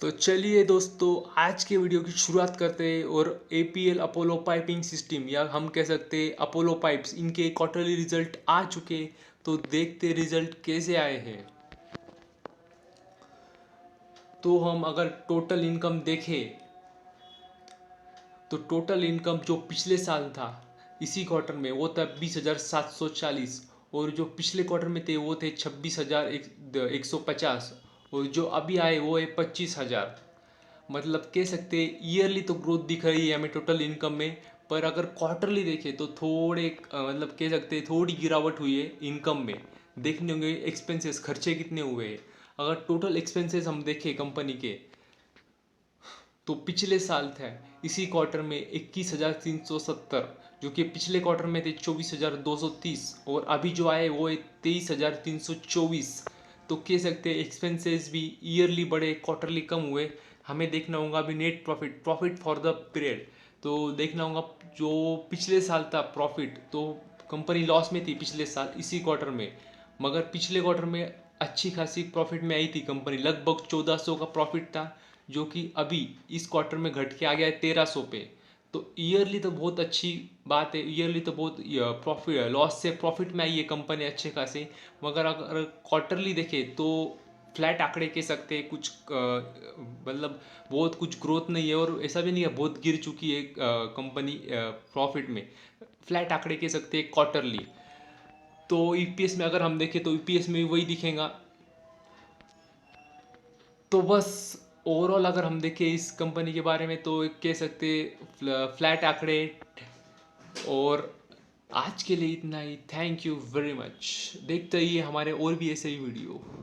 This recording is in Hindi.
तो चलिए दोस्तों, आज के वीडियो की शुरुआत करते हैं। और एपीएल अपोलो पाइपिंग सिस्टम, या हम कह सकते हैं अपोलो पाइप्स, इनके क्वार्टरली रिजल्ट आ चुके। तो देखते रिजल्ट कैसे आए हैं। तो हम अगर टोटल इनकम देखें तो टोटल इनकम जो पिछले साल था इसी क्वार्टर में वो था 20,740, और जो पिछले क्वार्टर में थे वो थे 26,150, और जो अभी आए वो है 25,000। मतलब कह सकते हैं ईयरली तो ग्रोथ दिख रही है हमें टोटल इनकम में। पर अगर क्वार्टरली देखें तो थोड़े मतलब कह सकते हैं थोड़ी गिरावट हुई है इनकम में। देखने होंगे एक्सपेंसेस, खर्चे कितने हुए हैं। अगर टोटल एक्सपेंसेस हम देखें कंपनी के, तो पिछले साल था इसी क्वार्टर में 21,370, जो कि पिछले क्वार्टर में थे 24,230, और अभी जो आए वो है 23,324। तो कह सकते हैं एक्सपेंसेस भी ईयरली बढ़े, क्वार्टरली कम हुए। हमें देखना होगा अभी net profit, profit for the period. तो देखना होगा जो पिछले साल था प्रॉफिट, तो कंपनी लॉस में थी पिछले साल इसी क्वार्टर में, मगर पिछले क्वार्टर में अच्छी खासी प्रॉफिट में आई थी कंपनी। लगभग 1,400 का प्रॉफिट था, जो कि अभी इस क्वार्टर में घट के आ गया है 1,300 पे। तो ईयरली तो बहुत अच्छी बात है, ईयरली तो बहुत प्रॉफिट, लॉस से प्रॉफिट में आई है कंपनी अच्छे खासे। मगर अगर क्वार्टरली देखें तो फ्लैट आंकड़े कह सकते हैं। कुछ मतलब बहुत कुछ ग्रोथ नहीं है, और ऐसा भी नहीं है बहुत गिर चुकी है कंपनी प्रॉफिट में। फ्लैट आंकड़े कह सकते हैं क्वार्टरली। तो ईपीएस में अगर हम देखें तो ईपीएस में भी वही दिखेगा। तो बस ओवरऑल अगर हम देखें इस कंपनी के बारे में तो कह सकते फ्लैट आंकड़े। और आज के लिए इतना ही। Thank you very much. देखते रहिए हमारे और भी ऐसे ही वीडियो।